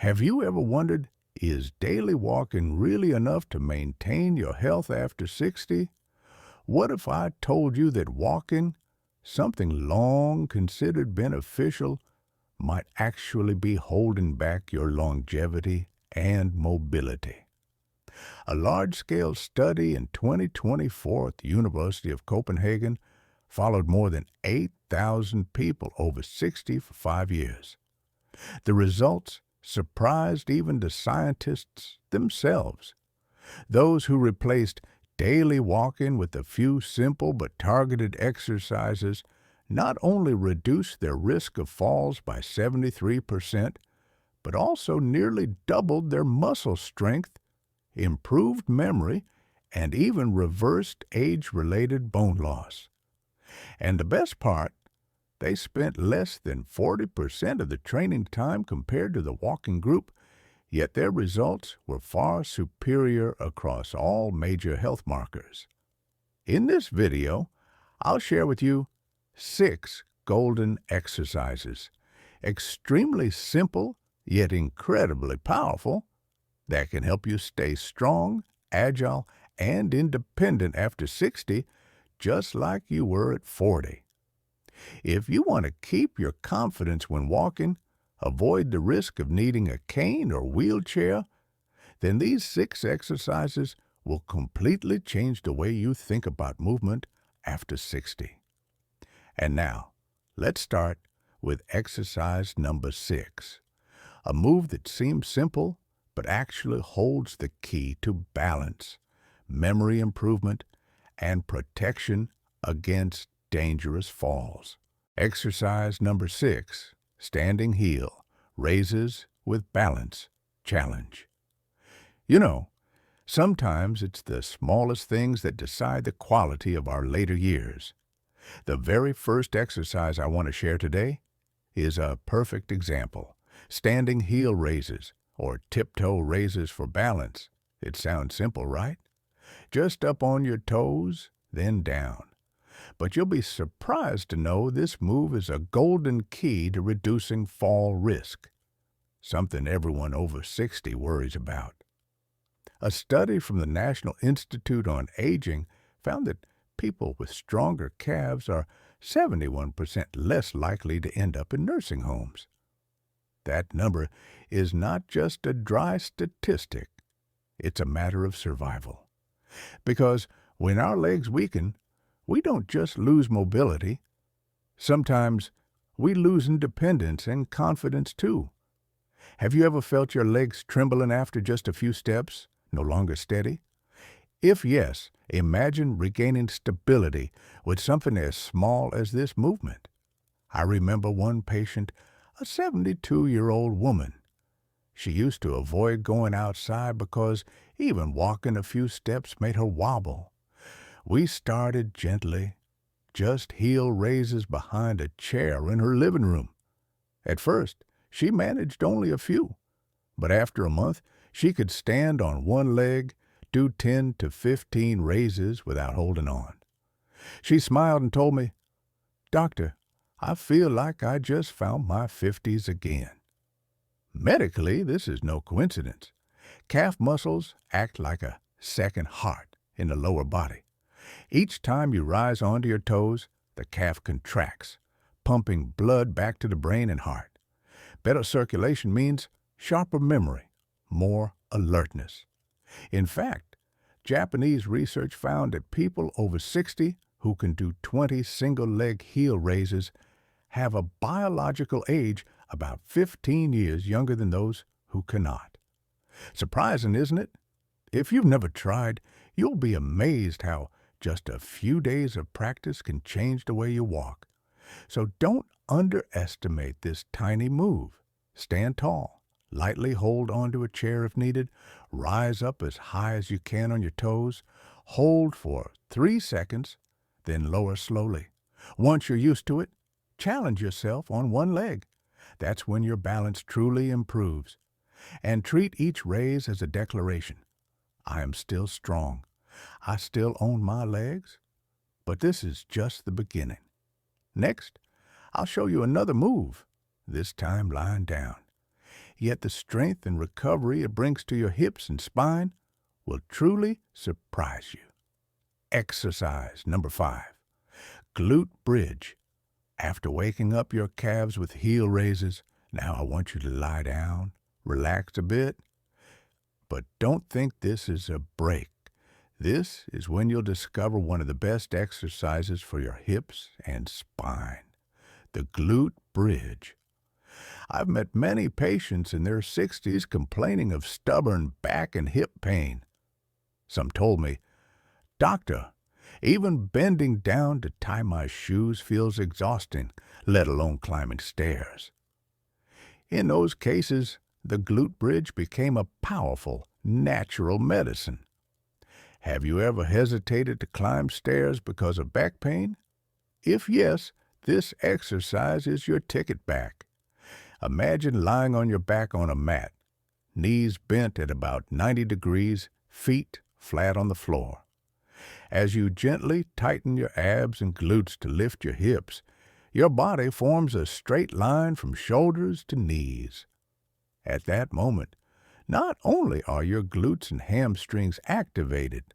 Have you ever wondered, is daily walking really enough to maintain your health after 60? What if I told you that walking, something long considered beneficial, might actually be holding back your longevity and mobility? A large-scale study in 2024 at the University of Copenhagen followed more than 8,000 people over 60 for 5 years. The results surprised even the scientists themselves. Those who replaced daily walking with a few simple but targeted exercises not only reduced their risk of falls by 73%, but also nearly doubled their muscle strength, improved memory, and even reversed age-related bone loss. And the best part, they spent less than 40% of the training time compared to the walking group, yet their results were far superior across all major health markers. In this video, I'll share with you 6 golden exercises, extremely simple yet incredibly powerful, that can help you stay strong, agile, and independent after 60, just like you were at 40. If you want to keep your confidence when walking, avoid the risk of needing a cane or wheelchair, then these 6 exercises will completely change the way you think about movement after 60. And now, let's start with exercise number 6, a move that seems simple but actually holds the key to balance, memory improvement, and protection against dangerous falls. Exercise number 6, standing heel, raises with balance challenge. You know, sometimes it's the smallest things that decide the quality of our later years. The very first exercise I want to share today is a perfect example. Standing heel raises, or tiptoe raises for balance. It sounds simple, right? Just up on your toes, then down. But you'll be surprised to know this move is a golden key to reducing fall risk, something everyone over 60 worries about. A study from the National Institute on Aging found that people with stronger calves are 71% less likely to end up in nursing homes. That number is not just a dry statistic, it's a matter of survival. Because when our legs weaken, we don't just lose mobility. Sometimes we lose independence and confidence too. Have you ever felt your legs trembling after just a few steps, no longer steady? If yes, imagine regaining stability with something as small as this movement. I remember one patient, a 72-year-old woman. She used to avoid going outside because even walking a few steps made her wobble. We started gently, just heel raises behind a chair in her living room. At first, she managed only a few, but after a month, she could stand on one leg, do 10 to 15 raises without holding on. She smiled and told me, "Doctor, I feel like I just found my 50s again." Medically, this is no coincidence. Calf muscles act like a second heart in the lower body. Each time you rise onto your toes, the calf contracts, pumping blood back to the brain and heart. Better circulation means sharper memory, more alertness. In fact, Japanese research found that people over 60 who can do 20 single-leg heel raises have a biological age about 15 years younger than those who cannot. Surprising, isn't it? If you've never tried, you'll be amazed how just a few days of practice can change the way you walk. So don't underestimate this tiny move. Stand tall, lightly hold onto a chair if needed, rise up as high as you can on your toes, hold for 3 seconds, then lower slowly. Once you're used to it, challenge yourself on one leg. That's when your balance truly improves. And treat each raise as a declaration. I am still strong. I still own my legs. But this is just the beginning. Next, I'll show you another move, this time lying down. yet the strength and recovery it brings to your hips and spine will truly surprise you. Exercise number 5. Glute bridge. After waking up your calves with heel raises, now I want you to lie down, relax a bit, but don't think this is a break. This is when you'll discover one of the best exercises for your hips and spine, the glute bridge. I've met many patients in their 60s complaining of stubborn back and hip pain. Some told me, "Doctor, even bending down to tie my shoes feels exhausting, let alone climbing stairs." In those cases, the glute bridge became a powerful, natural medicine. Have you ever hesitated to climb stairs because of back pain? If yes, this exercise is your ticket back. Imagine lying on your back on a mat, knees bent at about 90 degrees, feet flat on the floor. As you gently tighten your abs and glutes to lift your hips, your body forms a straight line from shoulders to knees. At that moment, not only are your glutes and hamstrings activated,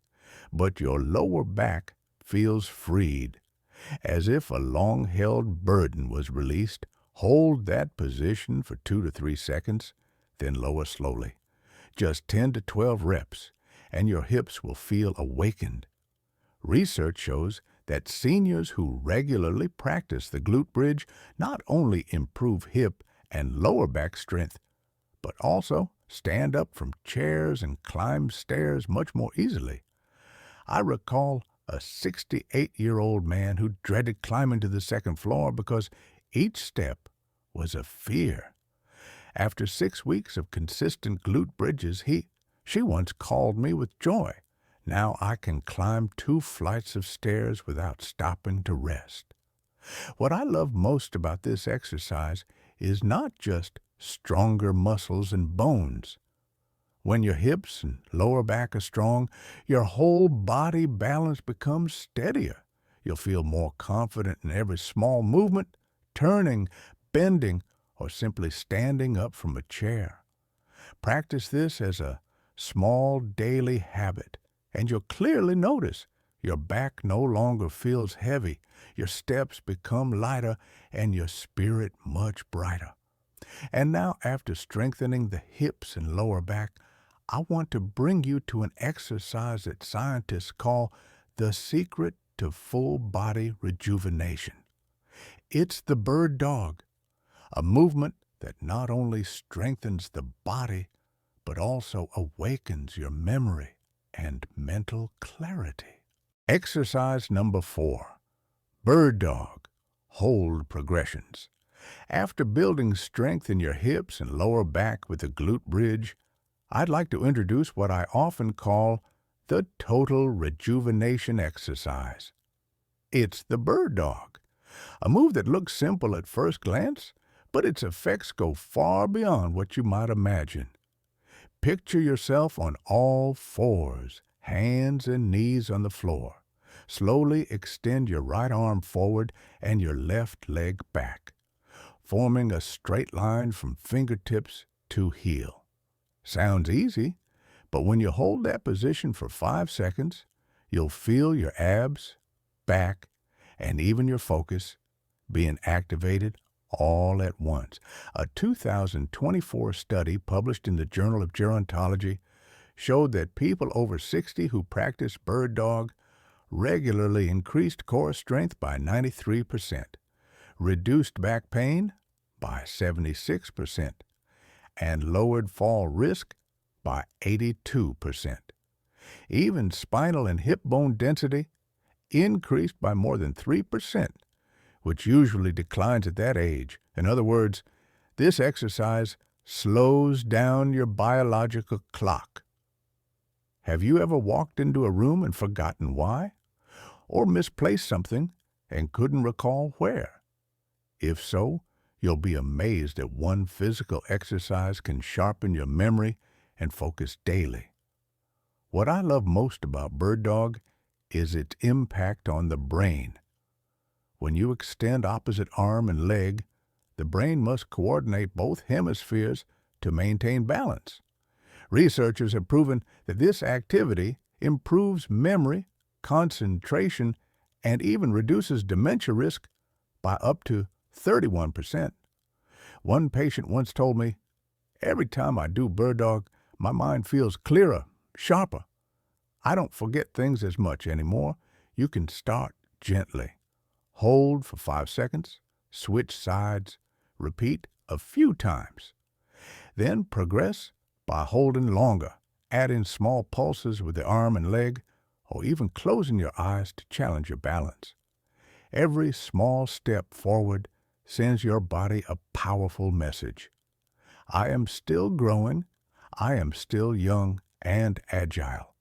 but your lower back feels freed. As if a long-held burden was released, hold that position for 2 to 3 seconds, then lower slowly. Just 10 to 12 reps, and your hips will feel awakened. Research shows that seniors who regularly practice the glute bridge not only improve hip and lower back strength, but also stand up from chairs and climb stairs much more easily. I recall a 68-year-old man who dreaded climbing to the second floor because each step was a fear. After 6 weeks of consistent glute bridges, she once called me with joy. Now I can climb 2 flights of stairs without stopping to rest. What I love most about this exercise is not just stronger muscles and bones. When your hips and lower back are strong, your whole body balance becomes steadier. You'll feel more confident in every small movement, turning, bending, or simply standing up from a chair. Practice this as a small daily habit, and you'll clearly notice your back no longer feels heavy, your steps become lighter, and your spirit much brighter. And now, after strengthening the hips and lower back, I want to bring you to an exercise that scientists call the secret to full body rejuvenation. It's the bird dog, a movement that not only strengthens the body, but also awakens your memory and mental clarity. Exercise number 4, bird dog, hold progressions. After building strength in your hips and lower back with the glute bridge, I'd like to introduce what I often call the total rejuvenation exercise. It's the bird dog, a move that looks simple at first glance, but its effects go far beyond what you might imagine. Picture yourself on all fours, hands and knees on the floor. Slowly extend your right arm forward and your left leg back, forming a straight line from fingertips to heel. Sounds easy, but when you hold that position for 5 seconds, you'll feel your abs, back, and even your focus being activated all at once. A 2024 study published in the Journal of Gerontology showed that people over 60 who practice bird dog regularly increased core strength by 93%, reduced back pain by 76%, and lowered fall risk by 82%. Even spinal and hip bone density increased by more than 3%, which usually declines at that age. In other words, this exercise slows down your biological clock. Have you ever walked into a room and forgotten why? Or misplaced something and couldn't recall where? If so, you'll be amazed that one physical exercise can sharpen your memory and focus daily. What I love most about bird dog is its impact on the brain. When you extend opposite arm and leg, the brain must coordinate both hemispheres to maintain balance. Researchers have proven that this activity improves memory, concentration, and even reduces dementia risk by up to 31%. One patient once told me, "Every time I do bird dog, my mind feels clearer, sharper. I don't forget things as much anymore." You can start gently. Hold for 5 seconds, switch sides, repeat a few times. Then progress by holding longer, adding small pulses with the arm and leg, or even closing your eyes to challenge your balance. Every small step forward sends your body a powerful message. I am still growing, I am still young and agile.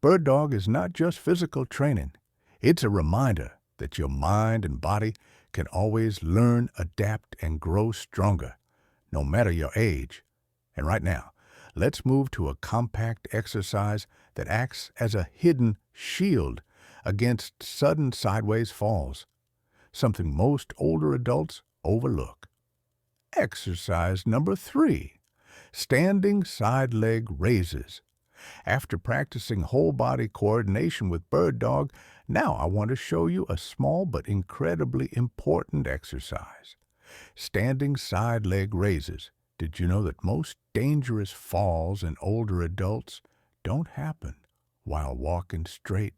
Bird dog is not just physical training. It's a reminder that your mind and body can always learn, adapt, and grow stronger, no matter your age. And right now, let's move to a compact exercise that acts as a hidden shield against sudden sideways falls, something most older adults overlook. Exercise number 3, standing side leg raises. After practicing whole body coordination with bird dog, now I want to show you a small but incredibly important exercise. Standing side leg raises. Did you know that most dangerous falls in older adults don't happen while walking straight,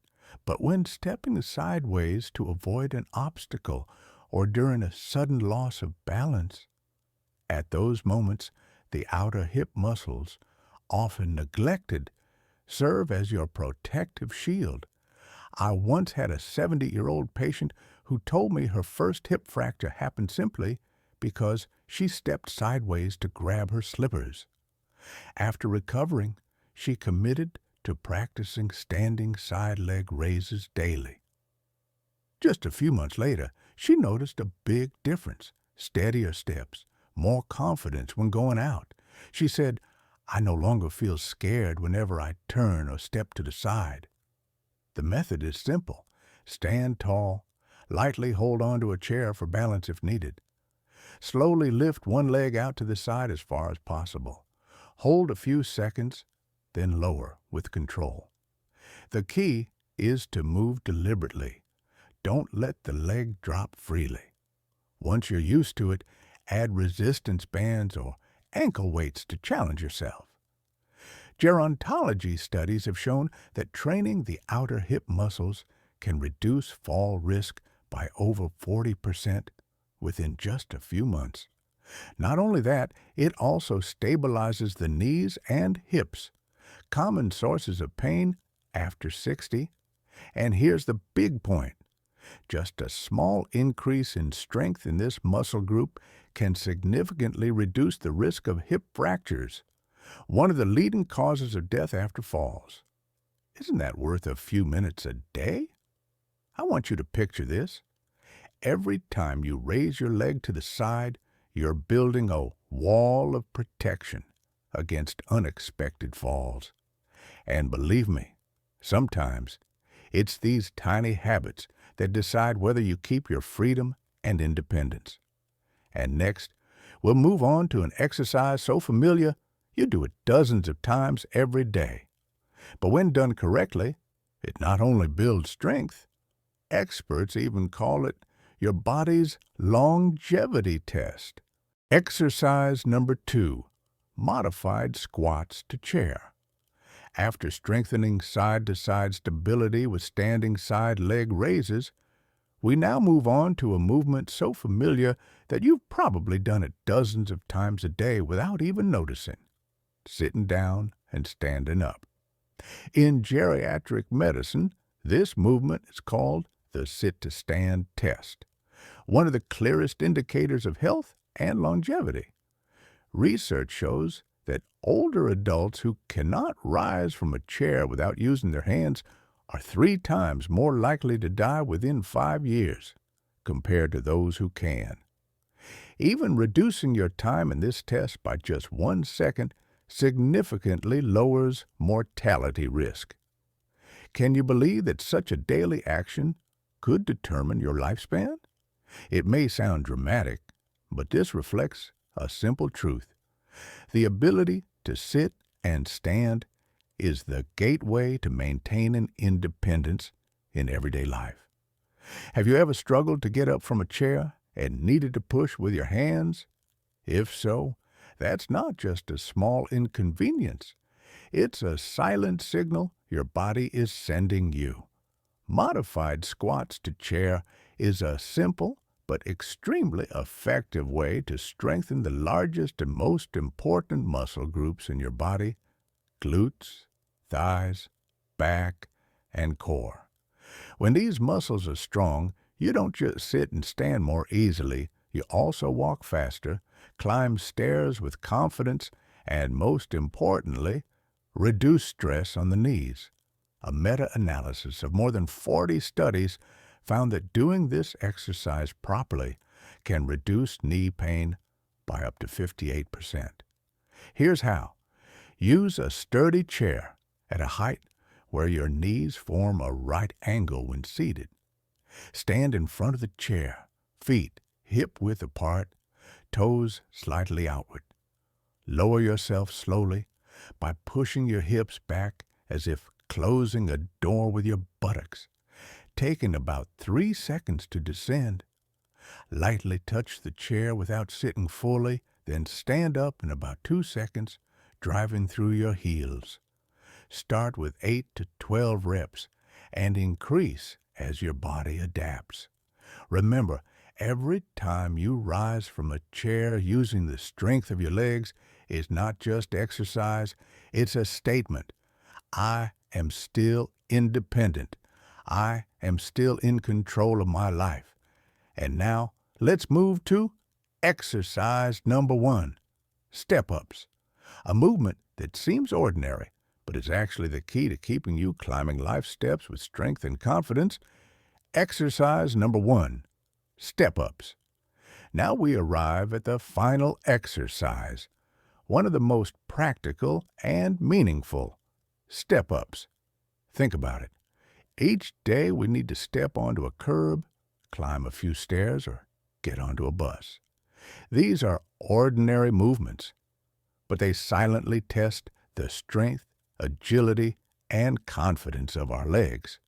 but when stepping sideways to avoid an obstacle or during a sudden loss of balance? At those moments, the outer hip muscles, often neglected, serve as your protective shield. I once had a 70-year-old patient who told me her first hip fracture happened simply because she stepped sideways to grab her slippers. After recovering, she committed to practicing standing side leg raises daily. Just a few months later, she noticed a big difference, steadier steps, more confidence when going out. She said, "I no longer feel scared whenever I turn or step to the side." The method is simple. Stand tall, lightly hold on to a chair for balance if needed. Slowly lift one leg out to the side as far as possible. Hold a few seconds, then lower with control. The key is to move deliberately. Don't let the leg drop freely. Once you're used to it, add resistance bands or ankle weights to challenge yourself. Gerontology studies have shown that training the outer hip muscles can reduce fall risk by over 40% within just a few months. Not only that, it also stabilizes the knees and hips, common sources of pain after 60. And here's the big point. Just a small increase in strength in this muscle group can significantly reduce the risk of hip fractures, one of the leading causes of death after falls. Isn't that worth a few minutes a day? I want you to picture this. Every time you raise your leg to the side, you're building a wall of protection against unexpected falls. And believe me, sometimes it's these tiny habits that decide whether you keep your freedom and independence. And next, we'll move on to an exercise so familiar you do it dozens of times every day. But when done correctly, it not only builds strength, experts even call it your body's longevity test. Exercise number 2, modified squats to chair. After strengthening side-to-side stability with standing side leg raises, we now move on to a movement so familiar that you've probably done it dozens of times a day without even noticing: sitting down and standing up. In geriatric medicine, this movement is called the sit-to-stand test, one of the clearest indicators of health and longevity. Research shows that older adults who cannot rise from a chair without using their hands are 3 times more likely to die within 5 years compared to those who can. Even reducing your time in this test by just 1 second significantly lowers mortality risk. Can you believe that such a daily action could determine your lifespan? It may sound dramatic, but this reflects a simple truth. The ability to sit and stand is the gateway to maintaining independence in everyday life. Have you ever struggled to get up from a chair and needed to push with your hands? If so, that's not just a small inconvenience. It's a silent signal your body is sending you. Modified squats to chair is a simple but extremely effective way to strengthen the largest and most important muscle groups in your body: glutes, thighs, back, and core. When these muscles are strong, you don't just sit and stand more easily, you also walk faster, climb stairs with confidence, and most importantly, reduce stress on the knees. A meta-analysis of more than 40 studies found that doing this exercise properly can reduce knee pain by up to 58%. Here's how. Use a sturdy chair at a height where your knees form a right angle when seated. Stand in front of the chair, feet hip-width apart, toes slightly outward. Lower yourself slowly by pushing your hips back as if closing a door with your buttocks. Taking about 3 seconds to descend. Lightly touch the chair without sitting fully, then stand up in about 2 seconds, driving through your heels. Start with 8 to 12 reps and increase as your body adapts. Remember, every time you rise from a chair using the strength of your legs is not just exercise, it's a statement. I am still independent. I am still in control of my life. And now, let's move to exercise number 1, step-ups. A movement that seems ordinary, but is actually the key to keeping you climbing life steps with strength and confidence. Exercise number 1, step-ups. Now we arrive at the final exercise, one of the most practical and meaningful, step-ups. Think about it. Each day we need to step onto a curb, climb a few stairs, or get onto a bus. These are ordinary movements, but they silently test the strength, agility, and confidence of our legs.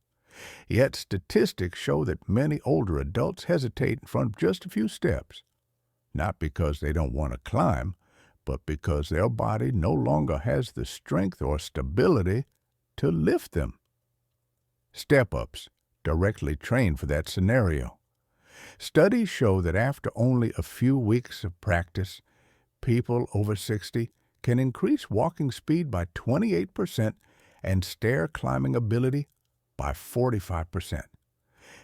Yet statistics show that many older adults hesitate in front of just a few steps, not because they don't want to climb, but because their body no longer has the strength or stability to lift them. Step-ups directly train for that scenario. Studies show that after only a few weeks of practice, people over 60 can increase walking speed by 28% and stair climbing ability by 45%.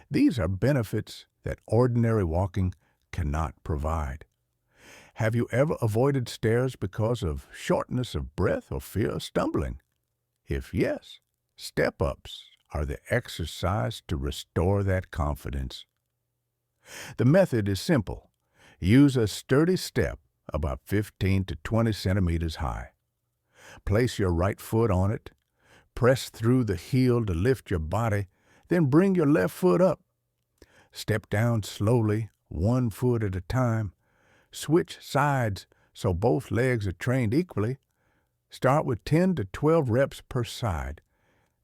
These are benefits that ordinary walking cannot provide. Have you ever avoided stairs because of shortness of breath or fear of stumbling? If yes, step-ups are the exercise to restore that confidence. The method is simple. Use a sturdy step about 15 to 20 centimeters high. Place your right foot on it. Press through the heel to lift your body, then bring your left foot up. Step down slowly, 1 foot at a time. Switch sides so both legs are trained equally. Start with 10 to 12 reps per side,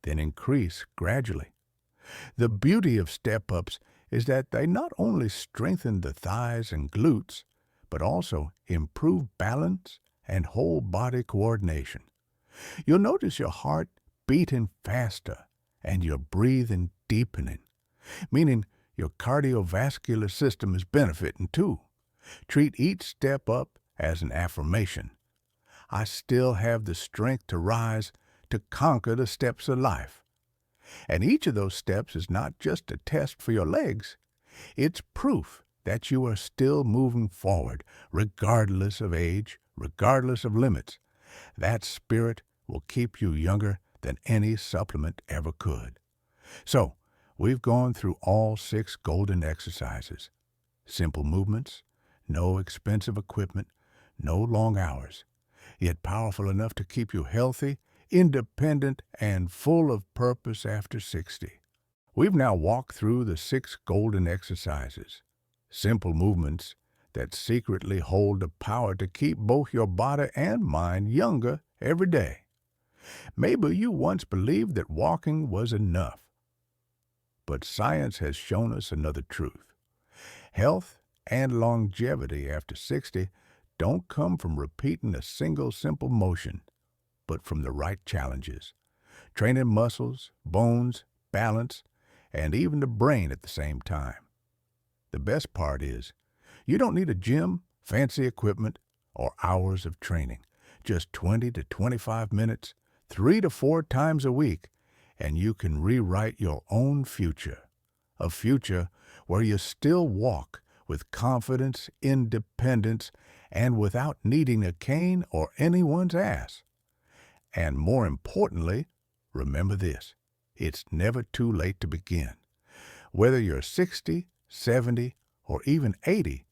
then increase gradually. The beauty of step-ups is that they not only strengthen the thighs and glutes, but also improve balance and whole body coordination. You'll notice your heart beating faster and your breathing deepening, meaning your cardiovascular system is benefiting too. Treat each step up as an affirmation. I still have the strength to rise, to conquer the steps of life. And each of those steps is not just a test for your legs. It's proof that you are still moving forward, regardless of age, regardless of limits. That spirit will keep you younger than any supplement ever could. So, we've gone through all 6 golden exercises. Simple movements, no expensive equipment, no long hours, yet powerful enough to keep you healthy, independent, and full of purpose after 60. We've now walked through the 6 golden exercises, simple movements that secretly hold the power to keep both your body and mind younger every day. Maybe you once believed that walking was enough, but science has shown us another truth. Health and longevity after 60 don't come from repeating a single simple motion, but from the right challenges, training muscles, bones, balance, and even the brain at the same time. The best part is, you don't need a gym, fancy equipment, or hours of training. Just 20 to 25 minutes, 3 to 4 times a week, and you can rewrite your own future. A future where you still walk with confidence, independence, and without needing a cane or anyone's ass. And more importantly, remember this: it's never too late to begin. Whether you're 60, 70, or even 80,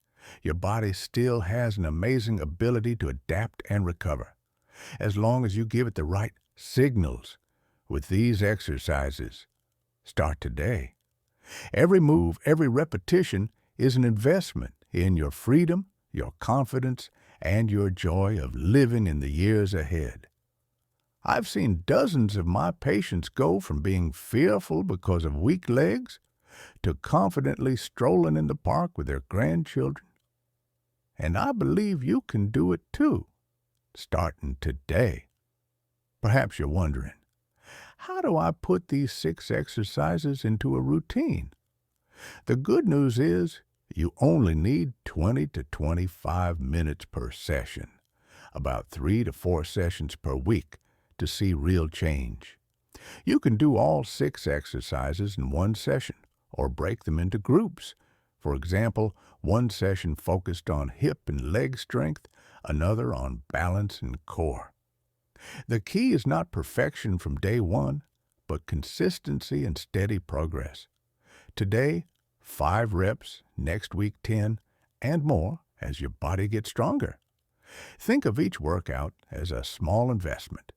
your body still has an amazing ability to adapt and recover, as long as you give it the right signals with these exercises. Start today. Every move, every repetition is an investment in your freedom, your confidence, and your joy of living in the years ahead. I've seen dozens of my patients go from being fearful because of weak legs to confidently strolling in the park with their grandchildren. And I believe you can do it too, starting today. Perhaps you're wondering, how do I put these 6 exercises into a routine? The good news is you only need 20 to 25 minutes per session, about 3 to 4 sessions per week to see real change. You can do all 6 exercises in one session or break them into groups. For example, one session focused on hip and leg strength, another on balance and core. The key is not perfection from day one, but consistency and steady progress. Today, 5 reps, next week 10, and more as your body gets stronger. Think of each workout as a small investment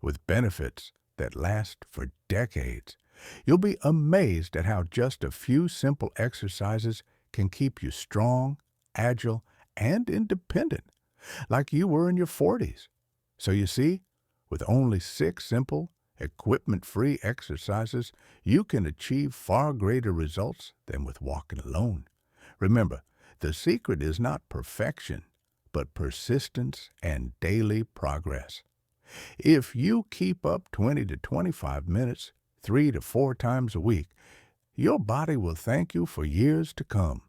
with benefits that last for decades. You'll be amazed at how just a few simple exercises can keep you strong, agile, and independent, like you were in your 40s. So you see, with only 6 simple, equipment-free exercises, you can achieve far greater results than with walking alone. Remember, the secret is not perfection, but persistence and daily progress. If you keep up 20 to 25 minutes, 3 to 4 times a week, your body will thank you for years to come.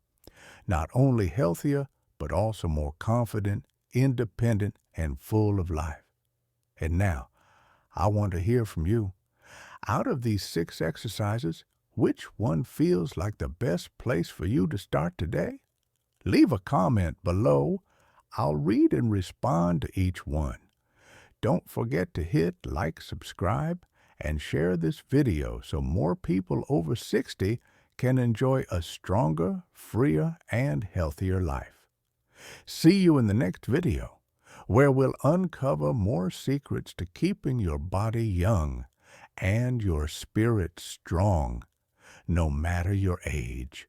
Not only healthier, but also more confident, independent, and full of life. And now, I want to hear from you. Out of these 6 exercises, which one feels like the best place for you to start today? Leave a comment below. I'll read and respond to each one. Don't forget to hit like, subscribe, and share this video so more people over 60 can enjoy a stronger, freer, and healthier life. See you in the next video, where we'll uncover more secrets to keeping your body young and your spirit strong, no matter your age.